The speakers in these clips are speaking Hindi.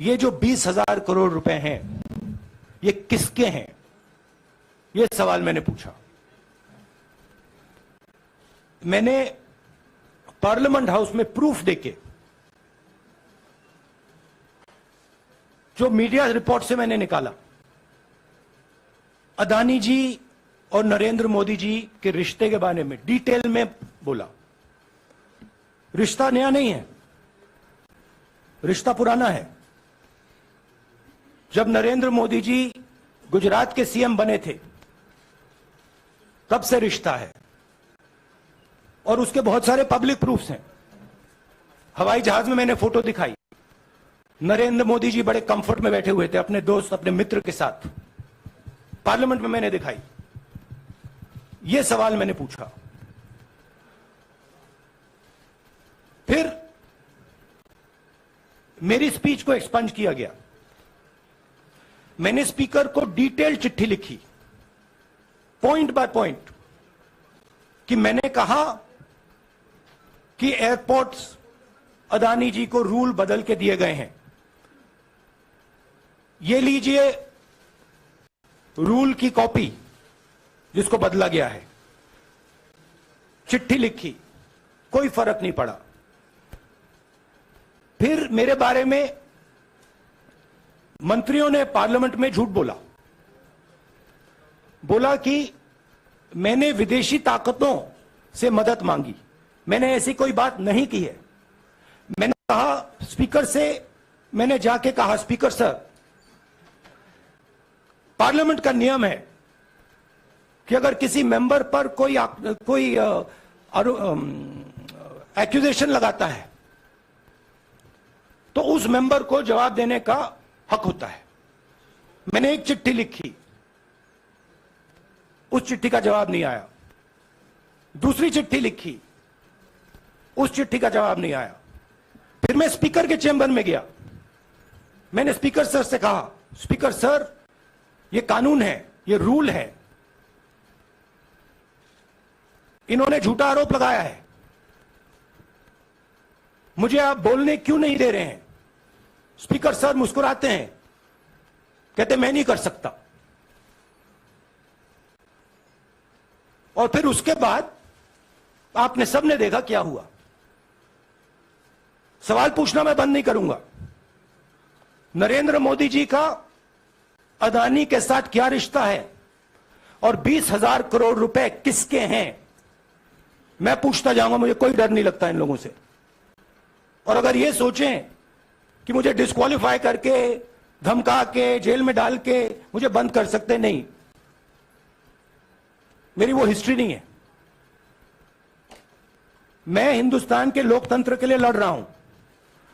ये जो 20,000 करोड़ रुपए हैं ये किसके हैं, ये सवाल मैंने पूछा। मैंने पार्लियामेंट हाउस में प्रूफ देके, जो मीडिया रिपोर्ट से मैंने निकाला, अदानी जी और नरेंद्र मोदी जी के रिश्ते के बारे में डिटेल में बोला। रिश्ता नया नहीं है, रिश्ता पुराना है। जब नरेंद्र मोदी जी गुजरात के सीएम बने थे तब से रिश्ता है, और उसके बहुत सारे पब्लिक प्रूफ्स हैं। हवाई जहाज में मैंने फोटो दिखाई, नरेंद्र मोदी जी बड़े कंफर्ट में बैठे हुए थे अपने दोस्त, अपने मित्र के साथ। पार्लियामेंट में मैंने दिखाई। यह सवाल मैंने पूछा। फिर मेरी स्पीच को एक्सपंज किया गया। मैंने स्पीकर को डिटेल चिट्ठी लिखी, पॉइंट बाय पॉइंट, कि मैंने कहा कि एयरपोर्ट्स अदानी जी को रूल बदल के दिए गए हैं। ये लीजिए रूल की कॉपी जिसको बदला गया है। चिट्ठी लिखी, कोई फर्क नहीं पड़ा। फिर मेरे बारे में मंत्रियों ने पार्लियामेंट में झूठ बोला कि मैंने विदेशी ताकतों से मदद मांगी। मैंने ऐसी कोई बात नहीं की है। मैंने कहा, स्पीकर से मैंने जाके कहा, स्पीकर सर, पार्लियामेंट का नियम है कि अगर किसी मेंबर पर कोई एक्यूजेशन लगाता है तो उस मेंबर को जवाब देने का हक होता है। मैंने एक चिट्ठी लिखी, उस चिट्ठी का जवाब नहीं आया। दूसरी चिट्ठी लिखी, उस चिट्ठी का जवाब नहीं आया। फिर मैं स्पीकर के चेंबर में गया। मैंने स्पीकर सर से कहा, स्पीकर सर, ये कानून है, ये रूल है, इन्होंने झूठा आरोप लगाया है, मुझे आप बोलने क्यों नहीं दे रहे हैं? स्पीकर सर मुस्कुराते हैं, कहते मैं नहीं कर सकता। और फिर उसके बाद आपने सबने देखा क्या हुआ। सवाल पूछना मैं बंद नहीं करूंगा। नरेंद्र मोदी जी का अदानी के साथ क्या रिश्ता है और 20,000 करोड़ रुपए किसके हैं, मैं पूछता जाऊंगा। मुझे कोई डर नहीं लगता इन लोगों से। और अगर ये सोचें कि मुझे डिस्क्वालीफाई करके, धमका के, जेल में डाल के मुझे बंद कर सकते, नहीं, मेरी वो हिस्ट्री नहीं है। मैं हिंदुस्तान के लोकतंत्र के लिए लड़ रहा हूं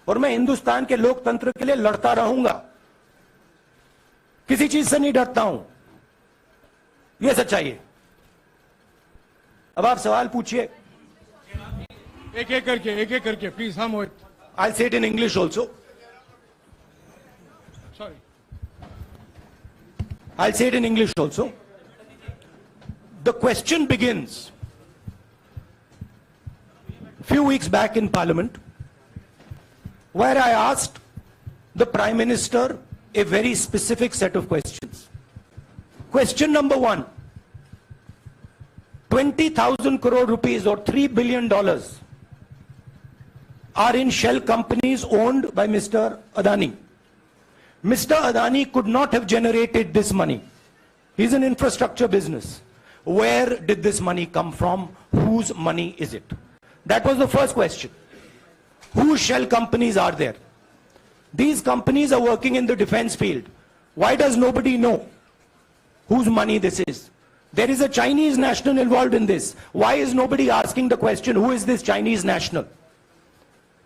और मैं हिंदुस्तान के लोकतंत्र के लिए लड़ता रहूंगा। किसी चीज से नहीं डरता हूं, यह सच्चाई है। अब आप सवाल पूछिए। एक एक करके प्लीज। हम I'll say it in English also. Sorry. I'll say it in English also. The question begins few weeks back in Parliament, where I asked the Prime Minister a very specific set of questions. Question number 1, 20,000 crore rupees or $3 billion are in shell companies owned by Mr. Adani. Mr. Adani could not have generated this money. He's an infrastructure business. Where did this money come from? Whose money is it? That was the first question. Whose shell companies are there? These companies are working in the defense field. Why does nobody know whose money this is? There is a Chinese national involved in this. Why is nobody asking the question, who is this Chinese national?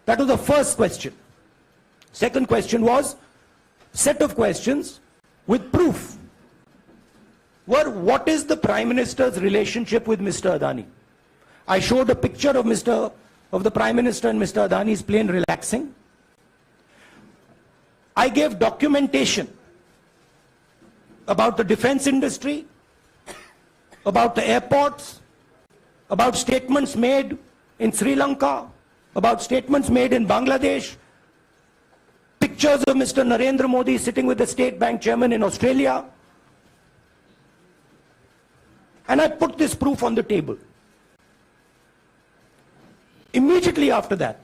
That was the first question. Second question was set of questions with proof. What is the Prime Minister's relationship with Mr. Adani? I showed a picture of the Prime Minister and Mr. Adani's plane relaxing. I gave documentation about the defense industry, about the airports, about statements made in Sri Lanka, about statements made in Bangladesh, pictures of Mr. Narendra Modi sitting with the State Bank chairman in Australia. And I put this proof on the table. Immediately after that,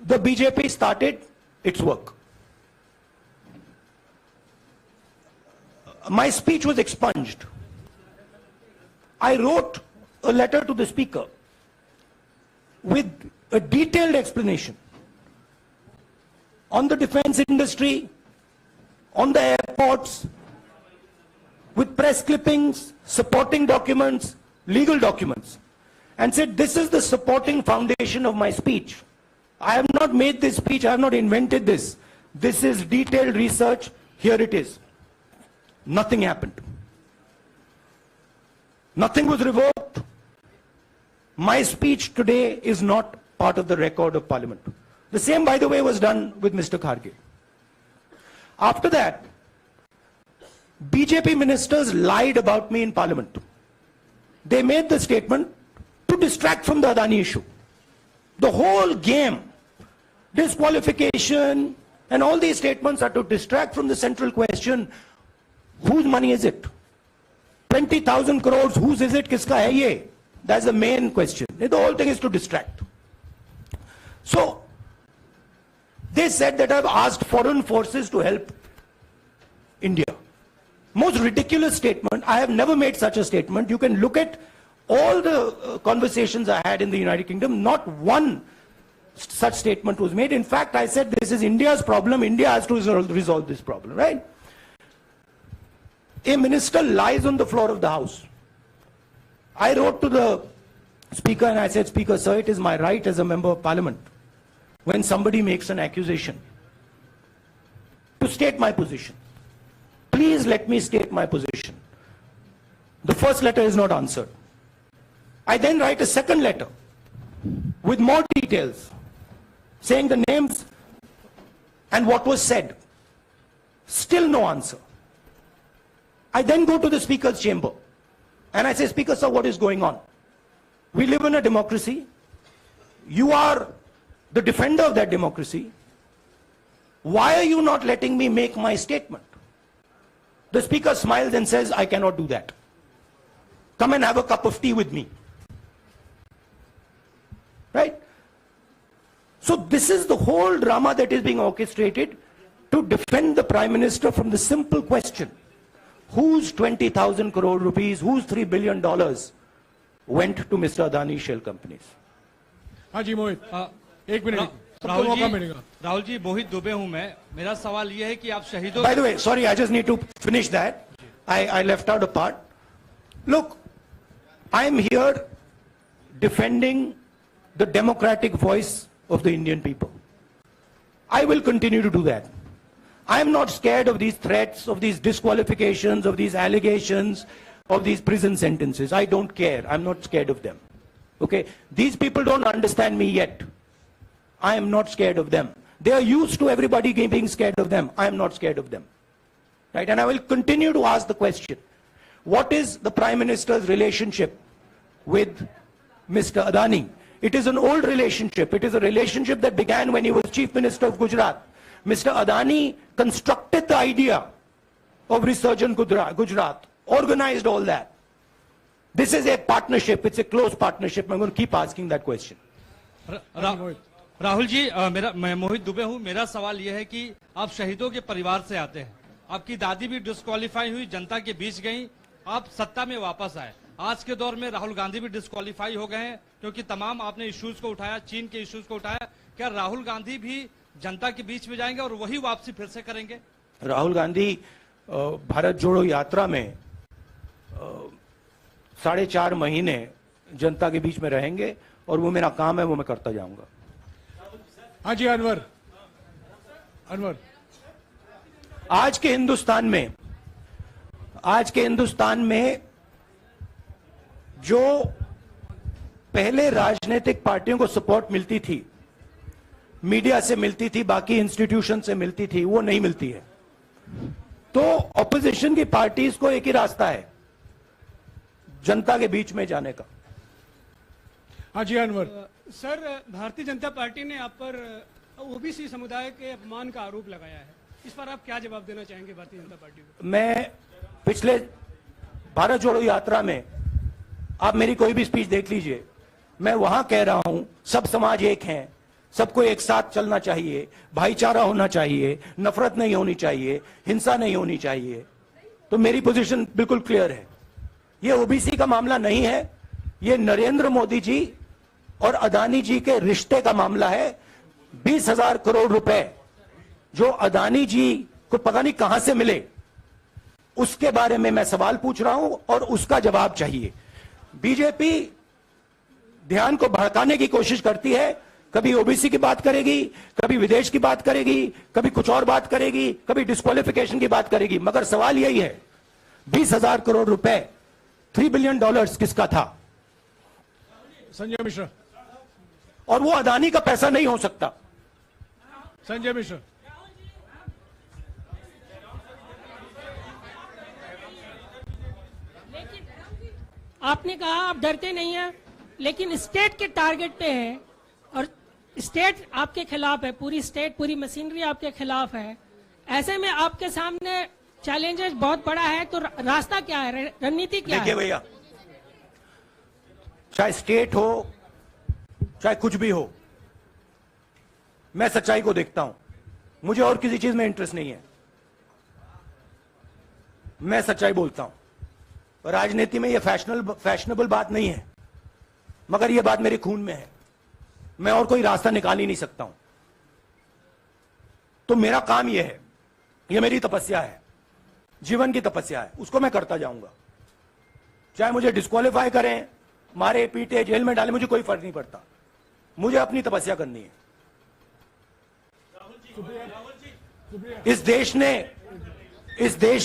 the BJP started its work. My speech was expunged. I wrote a letter to the speaker with a detailed explanation on the defense industry, on the airports, with press clippings, supporting documents, legal documents, and said, this is the supporting foundation of my speech. I have not made this speech, I have not invented this. This is detailed research, here it is. Nothing happened. Nothing was revoked. My speech today is not part of the record of Parliament. The same, by the way, was done with Mr. Kharge. After that, BJP ministers lied about me in Parliament. They made the statement to distract from the Adani issue. The whole game, disqualification, and all these statements are to distract from the central question, whose money is it? 20,000 crores, whose is it? Kiska hai ye? That's the main question. The whole thing is to distract. So, they said that I've asked foreign forces to help India. Most ridiculous statement. I have never made such a statement. You can look at all the conversations I had in the United Kingdom. Not one such statement was made. In fact, I said this is India's problem. India has to resolve this problem, right? A minister lies on the floor of the House. I wrote to the Speaker and I said, Speaker, sir, it is my right as a member of Parliament, when somebody makes an accusation, to state my position. Please let me state my position. The first letter is not answered. I then write a second letter with more details, saying the names and what was said. Still no answer. I then go to the Speaker's chamber and I say, Speaker, sir, what is going on? We live in a democracy. You are the defender of that democracy. Why are you not letting me make my statement? The Speaker smiles and says, I cannot do that. Come and have a cup of tea with me. Right? So this is the whole drama that is being orchestrated to defend the Prime Minister from the simple question, whose 20,000 crore rupees, whose $3 billion went to Mr. Adani shell companies? हाँ जी मोहित, एक मिनट सबको राहुल मौका जी, मिलेगा. राहुल जी, मोहित दुबे हूं मैं. मेरा सवाल ये है कि आप शहीदों By the way, sorry, I just need to finish that. I left out a part. Look, I'm here defending the democratic voice of the Indian people. I will continue to do that. I'm not scared of these threats, of these disqualifications, of these allegations, of these prison sentences. I don't care. I'm not scared of them. Okay? These people don't understand me yet. I am not scared of them. They are used to everybody being scared of them. I am not scared of them. Right? And I will continue to ask the question, what is the Prime Minister's relationship with Mr. Adani? It is an old relationship. It is a relationship that began when he was Chief Minister of Gujarat. Mr. Adani constructed the idea of Resurgent Gujarat, organized all that. This is a partnership. It's a close partnership. I'm going to keep asking that question. Rahul ji, मैं मोहित दुबे हूं. मेरा सवाल यह है कि आप शहीदों के परिवार से आते हैं. आपकी दादी भी डिस्क्वालीफाई हुई, जनता के बीच गई, आप सत्ता में वापस आए. आज के दौर में राहुल गांधी भी डिस्क्वालीफाई हो गए हैं क्योंकि तमाम आपने इश्यूज को उठाया, चीन के इश्यूज को उठाया. क्या राहुल गांधी भी जनता के बीच में जाएंगे और वही वापसी फिर से करेंगे? राहुल गांधी भारत जोड़ो यात्रा में 4.5 महीने जनता के बीच में रहेंगे और वो मेरा काम है, वो मैं करता जाऊंगा. हाँ जी अनवर, अनवर. आज के हिंदुस्तान में जो पहले राजनीतिक पार्टियों को सपोर्ट मिलती थी, मीडिया से मिलती थी, बाकी इंस्टीट्यूशन से मिलती थी, वो नहीं मिलती है. तो ऑपोजिशन की पार्टीज को एक ही रास्ता है, जनता के बीच में जाने का. हाँ जी अनवर. सर, भारतीय जनता पार्टी ने आप पर ओबीसी समुदाय के अपमान का आरोप लगाया है, इस पर आप क्या जवाब देना चाहेंगे भारतीय जनता पार्टी को? मैं पिछले भारत जोड़ो यात्रा में, आप मेरी कोई भी स्पीच देख लीजिए, मैं वहां कह रहा हूं सब समाज एक हैं, सबको एक साथ चलना चाहिए, भाईचारा होना चाहिए, नफरत नहीं होनी चाहिए, हिंसा नहीं होनी चाहिए। तो मेरी पोजीशन बिल्कुल क्लियर है। ये ओबीसी का मामला नहीं है, ये नरेंद्र मोदी जी और अदानी जी के रिश्ते का मामला है। 20,000 करोड़ रुपए जो अदानी जी को पता नहीं कहां से मिले, उसके बारे में मैं सवाल पूछ रहा हूं और उसका जवाब चाहिए। बीजेपी ध्यान को भड़काने की कोशिश करती है, कभी ओबीसी की बात करेगी, कभी विदेश की बात करेगी, कभी कुछ और बात करेगी, कभी डिस्क्वालिफिकेशन की बात करेगी, मगर सवाल यही है 20,000 करोड़ रुपए, $3 बिलियन किसका था? संजय मिश्रा, और वो अदानी का पैसा नहीं हो सकता। संजय मिश्रा, आपने कहा आप डरते नहीं हैं, लेकिन स्टेट के टारगेट पे है और स्टेट आपके खिलाफ है, पूरी स्टेट, पूरी मशीनरी आपके खिलाफ है। ऐसे में आपके सामने चैलेंजेस बहुत बड़ा है, तो रास्ता क्या है, रणनीति क्या देखिए है? भैया, चाहे स्टेट हो चाहे कुछ भी हो, मैं सच्चाई को देखता हूं, मुझे और किसी चीज में इंटरेस्ट नहीं है, मैं सच्चाई बोलता हूं। राजनीति में ये फैशनेबल बात नहीं है, मगर ये बात मेरे खून में है, मैं और कोई रास्ता निकाल ही नहीं सकता हूं। तो मेरा काम यह है, यह मेरी तपस्या है, जीवन की तपस्या है, उसको मैं करता जाऊंगा। चाहे मुझे डिस्क्वालीफाई करें, मारे पीटे, जेल में डाले, मुझे कोई फर्क नहीं पड़ता, मुझे अपनी तपस्या करनी है। इस देश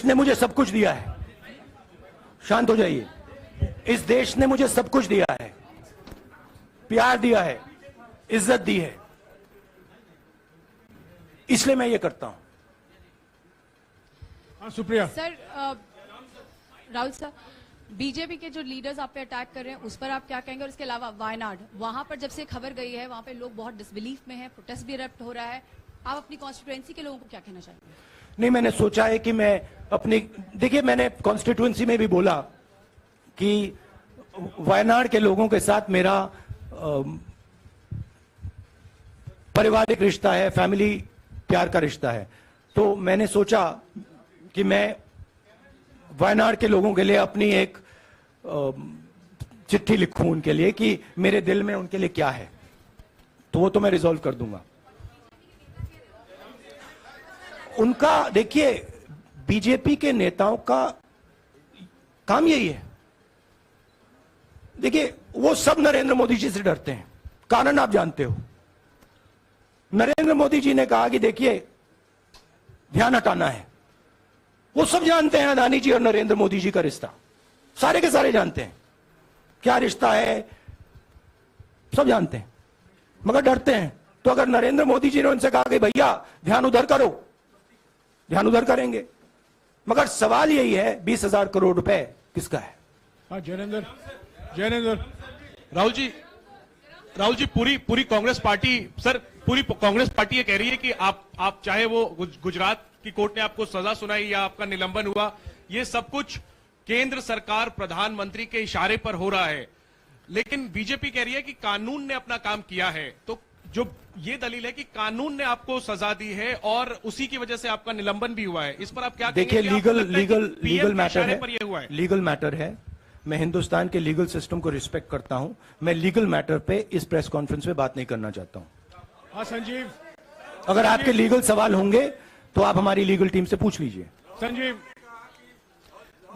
ने मुझे सब कुछ दिया है, शांत हो जाइए। इस देश ने मुझे सब कुछ दिया है, प्यार दिया है, इज्जत दी है, इसलिए मैं ये करता हूं। हाँ Supriya. Sir, Rahul sir, BJP के जो लीडर्स आप पे अटैक कर रहे हैं उस पर आप क्या कहेंगे? और इसके अलावा वायनाड, वहां पर जब से खबर गई है वहां पे लोग बहुत डिसबिलीफ में हैं, प्रोटेस्ट भी इरप्ट हो रहा है, आप अपनी कॉन्स्टिट्यूएंसी के लोगों को क्या कहना चाहेंगे? नहीं, मैंने सोचा है कि मैं अपनी, देखिए मैंने कॉन्स्टिट्यूएंसी में भी बोला कि वायनाड के लोगों के साथ मेरा पारिवारिक रिश्ता है, फैमिली प्यार का रिश्ता है। तो मैंने सोचा कि मैं वायनाड के लोगों के लिए अपनी एक चिट्ठी लिखूं उनके लिए कि मेरे दिल में उनके लिए क्या है, तो वो तो मैं रिजॉल्व कर दूंगा। उनका, देखिए बीजेपी के नेताओं का काम यही है। देखिए वो सब नरेंद्र मोदी जी से डरते हैं, कारण आप जानते हो। नरेंद्र मोदी जी ने कहा कि देखिए ध्यान हटाना है, वो सब जानते हैं अदानी जी और नरेंद्र मोदी जी का रिश्ता, सारे के सारे जानते हैं क्या रिश्ता है, सब जानते हैं, मगर डरते हैं। तो अगर नरेंद्र मोदी जी ने उनसे कहा कि भैया ध्यान उधर करो, ध्यान उधर करेंगे, मगर सवाल यही है 20,000 करोड़ रुपए किसका है? हाँ जयनेंद्र, जयनेंद्र। राहुल जी पूरी कांग्रेस पार्टी, सर पूरी कांग्रेस पार्टी ये कह रही है कि आप चाहे वो गुजरात की कोर्ट ने आपको सजा सुनाई या आपका निलंबन हुआ, ये सब कुछ केंद्र सरकार, प्रधानमंत्री के इशारे पर हो रहा है, लेकिन बीजेपी कह रही है कि कानून ने अपना काम किया है। तो जो ये दलील है कि कानून ने आपको सजा दी है और उसी की वजह से आपका निलंबन भी हुआ है, इस पर आप क्या देखिए लीगल मैटर है, पर ये हुआ है? लीगल मैटर है, मैं हिंदुस्तान के लीगल सिस्टम को रिस्पेक्ट करता हूं, मैं लीगल मैटर पे इस प्रेस कॉन्फ्रेंस में बात नहीं करना चाहता हूं। हाँ संजीव, अगर आपके लीगल सवाल होंगे तो आप हमारी लीगल टीम से पूछ लीजिए। Sanjeev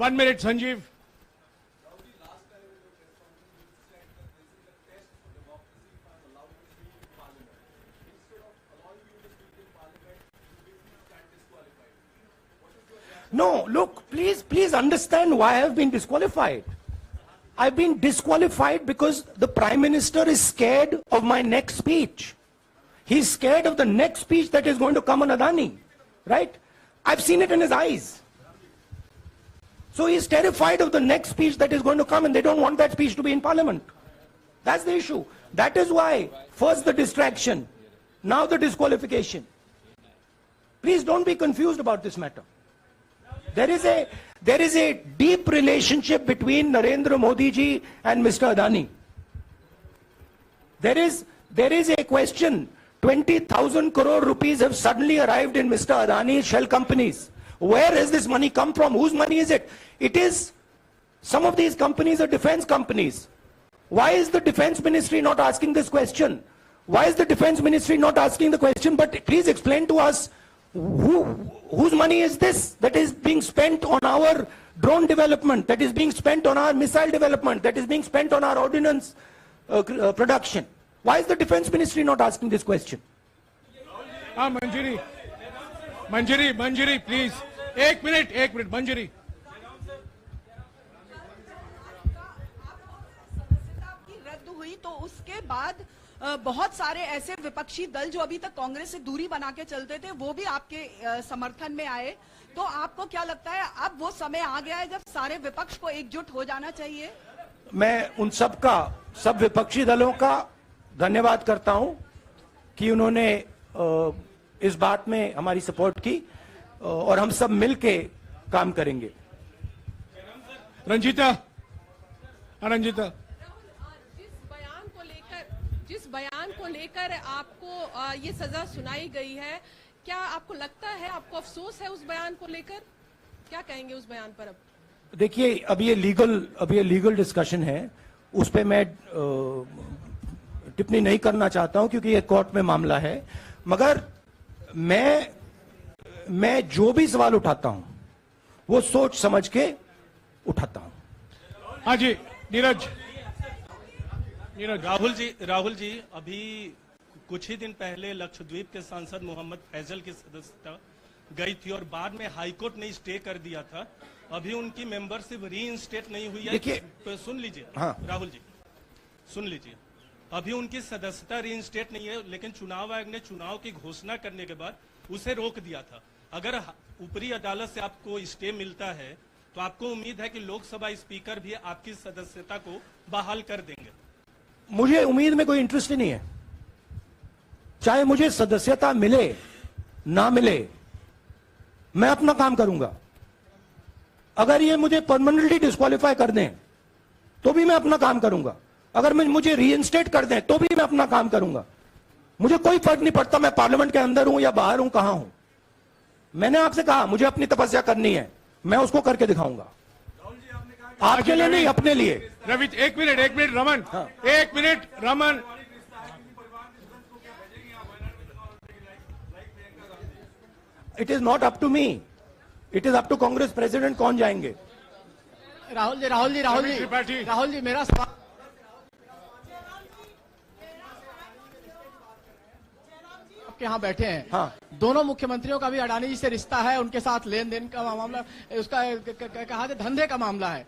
1 minute. Sanjeev, No, look, please understand why I have been disqualified. I've been disqualified because the Prime Minister is scared of my next speech. He's scared of the next speech that is going to come on Adani, right? I've seen it in his eyes. So he's terrified of the next speech that is going to come, and they don't want that speech to be in Parliament. That's the issue. That is why, first the distraction, Now the disqualification. Please don't be confused about this matter. There is a deep relationship between Narendra Modi ji and Mr. Adani. There is a question. 20,000 crore rupees have suddenly arrived in Mr. Adani's shell companies. Where has this money come from? Whose money is it? It is, some of these companies are defense companies. Why is the defense ministry not asking this question? Why is the defense ministry not asking the question? But please explain to us, whose money is this that is being spent on our drone development, that is being spent on our missile development, that is being spent on our ordnance production? Why is the defense ministry not asking this question? हाँ मंजरी प्लीज एक मिनट मंजरी रद्द हुई तो उसके बाद बहुत सारे ऐसे विपक्षी दल जो अभी तक कांग्रेस से दूरी बना के चलते थे वो भी आपके समर्थन में आए। तो आपको क्या लगता है अब वो समय आ गया है जब सारे विपक्ष को एकजुट हो जाना चाहिए? मैं उन सब विपक्षी दलों का धन्यवाद करता हूं कि उन्होंने इस बात में हमारी सपोर्ट की और हम सब मिलके काम करेंगे। रंजीता जिस बयान को लेकर आपको ये सजा सुनाई गई है, क्या आपको लगता है, आपको अफसोस है उस बयान को लेकर? क्या कहेंगे उस बयान पर? अब देखिए, अब ये लीगल डिस्कशन है, उस पे मैं टिप्पणी नहीं करना चाहता हूं क्योंकि ये कोर्ट में मामला है। मगर मैं जो भी सवाल उठाता हूं वो सोच समझ के उठाता हूं। हाँ जी नीरज। राहुल जी अभी कुछ ही दिन पहले लक्षद्वीप के सांसद मोहम्मद फैजल की सदस्यता गई थी और बाद में हाईकोर्ट ने स्टे कर दिया था। अभी उनकी मेंबरशिप रीइंस्टेट नहीं हुई है। देखिए, तो सुन लीजिए। हाँ। राहुल जी सुन लीजिए, अभी उनकी सदस्यता रीइंस्टेट नहीं है, लेकिन चुनाव आयोग ने चुनाव की घोषणा करने के बाद उसे रोक दिया था। अगर ऊपरी अदालत से आपको स्टे मिलता है तो आपको उम्मीद है कि लोकसभा स्पीकर भी आपकी सदस्यता को बहाल कर देंगे? मुझे उम्मीद में कोई इंटरेस्ट ही नहीं है। चाहे मुझे सदस्यता मिले ना मिले, मैं अपना काम करूंगा। अगर ये मुझे परमानेंटली डिस्क्वालीफाई कर दें तो भी मैं अपना काम करूंगा। अगर मुझे रीइंस्टेट कर दें तो भी मैं अपना काम करूंगा। मुझे कोई फर्क नहीं पड़ता मैं पार्लियामेंट के अंदर हूं या बाहर हूं, कहां हूं। मैंने आपसे कहा मुझे अपनी तपस्या करनी है, मैं उसको करके दिखाऊंगा। आपके लिए नहीं, अपने लिए। रवि एक मिनट रमन। हाँ। एक minute Raman. It is not up to me, it is up to Congress president कौन जाएंगे। राहुल जी मेरा सवाल आपके यहाँ बैठे हैं। हाँ। दोनों मुख्यमंत्रियों का भी अडानी जी से रिश्ता है, उनके साथ लेन देन का मामला, उसका कहा धंधे का मामला है।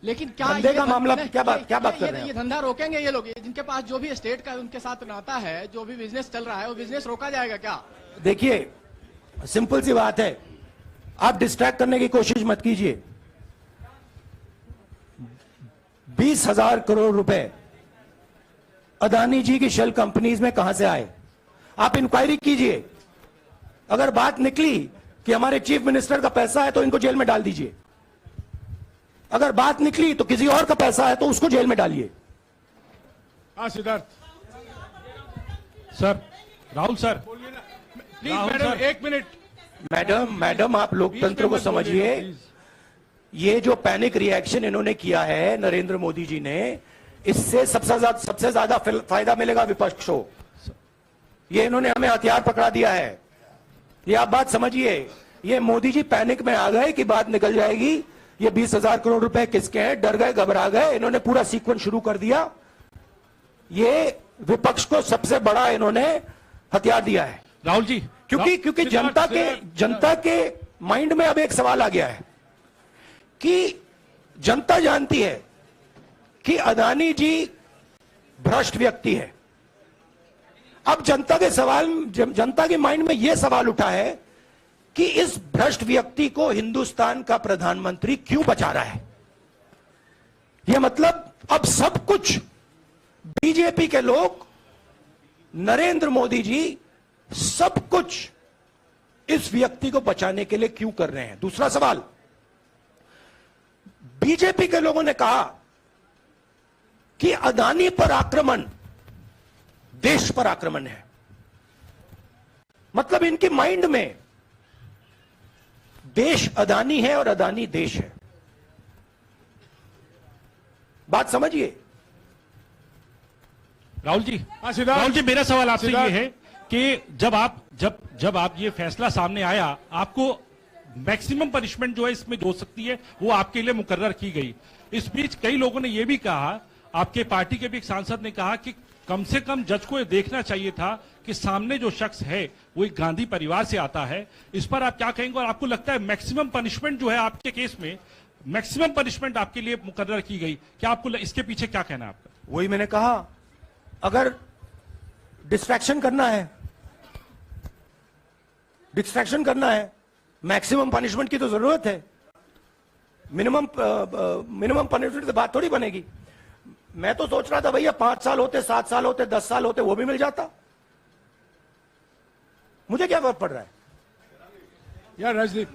लेकिन क्या धंधे का मामला क्या बात कर रहे हैं? ये धंधा रोकेंगे ये लोग? जिनके पास जो भी स्टेट का उनके साथ नाता है, जो भी बिजनेस चल रहा है, वो बिजनेस रोका जाएगा क्या? देखिए, सिंपल सी बात है, आप डिस्ट्रैक्ट करने की कोशिश मत कीजिए। 20,000 करोड़ रुपए अदानी जी की शेल कंपनीज में कहां से आए? आप इंक्वायरी कीजिए। अगर बात निकली कि हमारे चीफ मिनिस्टर का पैसा है तो इनको जेल में डाल दीजिए। अगर बात निकली तो किसी और का पैसा है तो उसको जेल में डालिए। हाँ Siddharth sir, Rahul sir please. Madam एक मिनट। मैडम आप लोकतंत्र को समझिए। ये जो पैनिक रिएक्शन इन्होंने किया है नरेंद्र मोदी जी ने, इससे सबसे ज्यादा फायदा मिलेगा विपक्ष को। ये इन्होंने हमें हथियार पकड़ा दिया है। ये आप बात समझिए। ये मोदी जी पैनिक में आ गए कि बात निकल जाएगी, ये 20,000 करोड़ रुपए किसके हैं, डर गए, घबरा गए। इन्होंने पूरा सीक्वेंस शुरू कर दिया। ये विपक्ष को सबसे बड़ा इन्होंने हथियार दिया है। राहुल जी, क्योंकि जनता के माइंड में अब एक सवाल आ गया है कि जनता जानती है कि अदानी जी भ्रष्ट व्यक्ति है। अब जनता के माइंड में यह सवाल उठा है कि इस भ्रष्ट व्यक्ति को हिंदुस्तान का प्रधानमंत्री क्यों बचा रहा है। यह मतलब अब सब कुछ बीजेपी के लोग, नरेंद्र मोदी जी सब कुछ इस व्यक्ति को बचाने के लिए क्यों कर रहे हैं? दूसरा सवाल, बीजेपी के लोगों ने कहा कि अदानी पर आक्रमण देश पर आक्रमण है। मतलब इनके माइंड में देश अदानी है और अदानी देश है। बात समझिए। राहुल जी, हाँ, सिद्धार्थ। राहुल जी, मेरा सवाल आपसे ये सिद्धार्थ। है कि जब आप ये फैसला सामने आया, आपको मैक्सिमम पनिशमेंट जो है इसमें जो हो सकती है वो आपके लिए मुकर्रर की गई। इस बीच कई लोगों ने ये भी कहा, आपके पार्टी के भी एक सांसद ने कहा कि कम से कम जज को ये देखना चाहिए था कि सामने जो शख्स है वो एक गांधी परिवार से आता है। इस पर आप क्या कहेंगे? और आपको लगता है मैक्सिमम पनिशमेंट जो है आपके केस में, मैक्सिमम पनिशमेंट आपके लिए मुकर्रर की गई, क्या आपको इसके पीछे क्या कहना है आपका? वही मैंने कहा, अगर डिस्ट्रैक्शन करना है, मैक्सिमम पनिशमेंट की तो जरूरत है। मिनिमम पनिशमेंट से बात थोड़ी बनेगी। मैं तो सोच रहा था भैया 5 साल होते, 7 साल होते, 10 साल होते, वो भी मिल जाता। मुझे क्या फर्क पड़ रहा है? यार Rajdeep,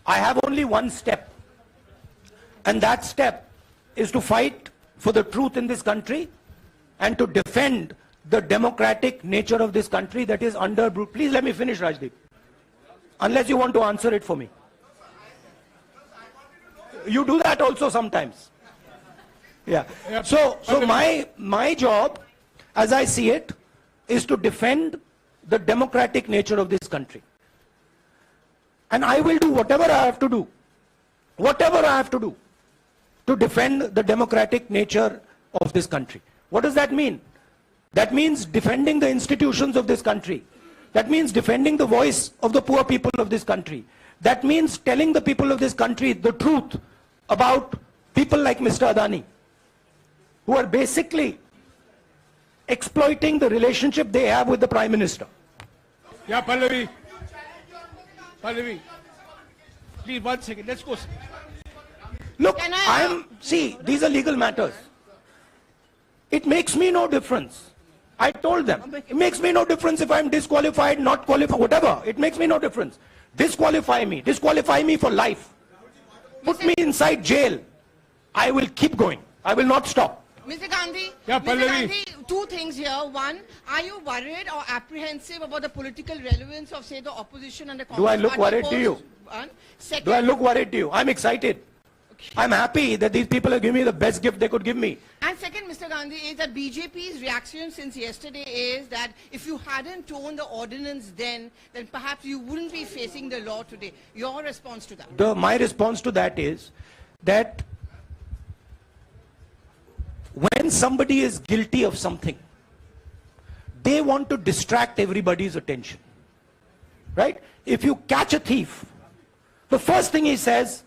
I have only one step, and that step is to fight for the truth in this country and to defend the democratic nature of this country that is under. Please let me finish, Rajdeep, unless you want to answer it for me. You do that also sometimes. Yeah. So my job, as I see it, is to defend the democratic nature of this country. And I will do whatever I have to do to defend the democratic nature of this country. What does that mean? That means defending the institutions of this country. That means defending the voice of the poor people of this country. That means telling the people of this country the truth about people like Mr. Adani, who are basically exploiting the relationship they have with the Prime Minister. yeah, Pallavi, please 1 second. Let's go. Look, see, these are legal matters. It makes me no difference. I told them, it makes me no difference if I'm disqualified, not qualified, whatever. It makes me no difference. Disqualify me for life. Put me inside jail. I will keep going. I will not stop. Mr. Gandhi, Yeah, Mr. Pallavi. Gandhi, 2 things here. One, are you worried or apprehensive about the political relevance of, say, the opposition and the Congress Do I look party worried to post? you? One. Second, Do I look worried to you? I'm excited. I'm happy that these people are giving me the best gift they could give me. And second, Mr. Gandhi, is that BJP's reaction since yesterday is that if you hadn't torn the ordinance then perhaps you wouldn't be facing the law today. Your response to that? My response to that is that when somebody is guilty of something, they want to distract everybody's attention. Right? If you catch a thief, the first thing he says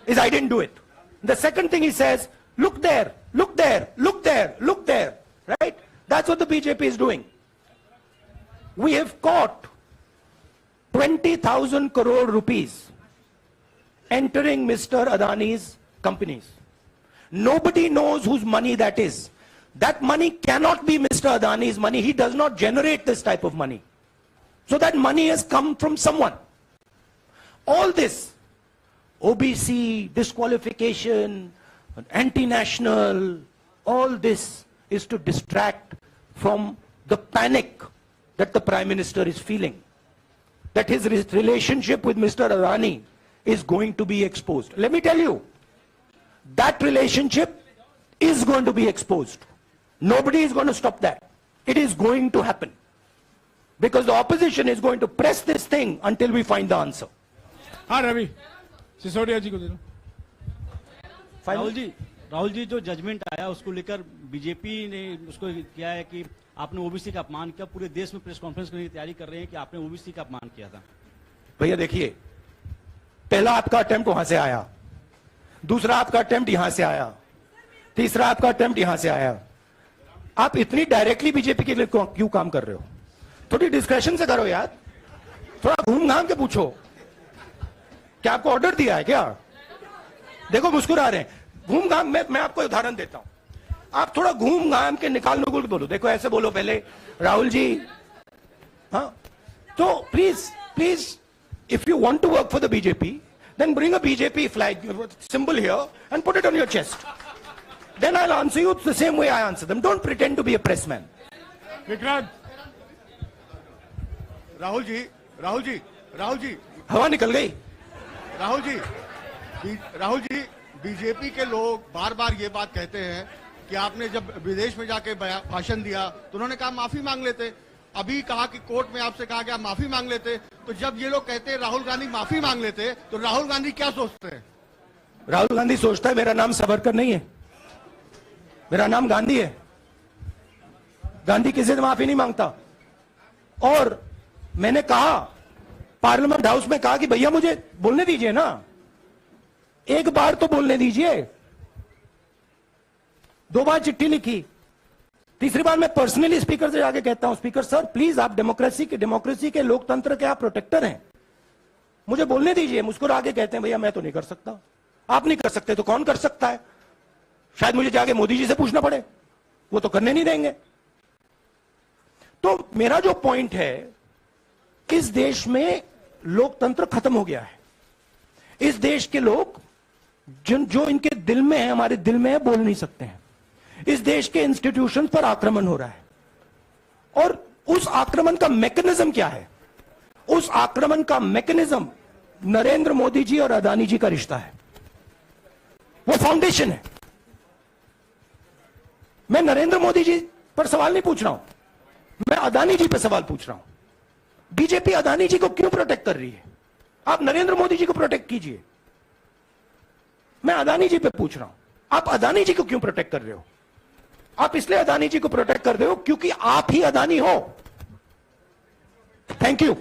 is, I didn't do it. The second thing he says, look there, look there, look there, look there. Right? That's what the BJP is doing. We have caught 20,000 crore rupees entering Mr. Adani's companies. Nobody knows whose money that is. That money cannot be Mr. Adani's money. He does not generate this type of money. So that money has come from someone. All this, OBC, disqualification, anti-national, all this is to distract from the panic that the Prime Minister is feeling. That his relationship with Mr. Adani is going to be exposed. Let me tell you, that relationship is going to be exposed. Nobody is going to stop that. It is going to happen. Because the opposition is going to press this thing until we find the answer. हाँ रवि, सिसोदिया जी को दे दो। राहुल जी जो जजमेंट आया उसको लेकर बीजेपी ने उसको किया है कि आपने ओबीसी का अपमान किया। पूरे देश में प्रेस कॉन्फ्रेंस करने की तैयारी कर रहे हैं कि आपने ओबीसी का अपमान किया था। भैया देखिए, पहला आपका अटेम्प्ट वहां से आया, दूसरा आपका अटेम्प्ट यहां से आया, तीसरा आपका अटेम्प्ट यहां से आया। आप इतनी डायरेक्टली बीजेपी के लिए क्यों काम कर रहे हो? थोड़ी डिस्क्रेशन से करो यार, थोड़ा घूम घाम के पूछो। क्या आपको ऑर्डर दिया है क्या? देखो मुस्कुरा रहे हैं। घूम घाम, मैं आपको उदाहरण देता हूं, आप थोड़ा घूम घाम के निकालने को बोलो। देखो ऐसे बोलो पहले, राहुल जी, हाँ, तो please if you want to work for the BJP, then bring a BJP flag symbol here and put it on your chest. Then I'll answer you the same way I answer them. Don't pretend to be a press man. Vikrant, Rahul ji, हवा निकल गई। राहुल जी, बीजेपी के लोग बार बार ये बात कहते हैं कि आपने जब विदेश में जाके भाषण दिया तो उन्होंने कहा माफी मांग लेते। अभी कहा कि कोर्ट में आपसे कहा गया माफी मांग लेते। तो जब ये लोग कहते हैं राहुल गांधी माफी मांग लेते, तो राहुल गांधी क्या सोचते हैं? राहुल गांधी सोचता है मेरा नाम सावरकर नहीं है, मेरा नाम गांधी है। गांधी किसी से माफी नहीं मांगता। और मैंने कहा, पार्लियामेंट हाउस में कहा कि भैया मुझे बोलने दीजिए ना, एक बार तो बोलने दीजिए। 2 बार चिट्ठी लिखी, तीसरी बार मैं पर्सनली स्पीकर से जाके कहता हूं, स्पीकर सर प्लीज, आप डेमोक्रेसी के लोकतंत्र के आप प्रोटेक्टर हैं, मुझे बोलने दीजिए। मुस्कुरा के कहते हैं भैया मैं तो नहीं कर सकता। आप नहीं कर सकते तो कौन कर सकता है? शायद मुझे जाके मोदी जी से पूछना पड़े, वो तो करने नहीं देंगे। तो मेरा जो पॉइंट है, इस देश में लोकतंत्र खत्म हो गया है। इस देश के लोग जो इनके दिल में है, हमारे दिल में है, बोल नहीं सकते हैं। इस देश के इंस्टीट्यूशन पर आक्रमण हो रहा है। और उस आक्रमण का मैकेनिज्म क्या है? उस आक्रमण का मैकेनिज्म नरेंद्र मोदी जी और अदानी जी का रिश्ता है, वो फाउंडेशन है। मैं नरेंद्र मोदी जी पर सवाल नहीं पूछ रहा हूं, मैं अदानी जी पर सवाल पूछ रहा हूं। बीजेपी अदानी जी को क्यों प्रोटेक्ट कर रही है? आप नरेंद्र मोदी जी को प्रोटेक्ट कीजिए। मैं अदानी जी पे पूछ रहा हूं, आप अदानी जी को क्यों प्रोटेक्ट कर रहे हो? आप इसलिए अदानी जी को प्रोटेक्ट कर रहे हो क्योंकि आप ही अदानी हो। Thank you.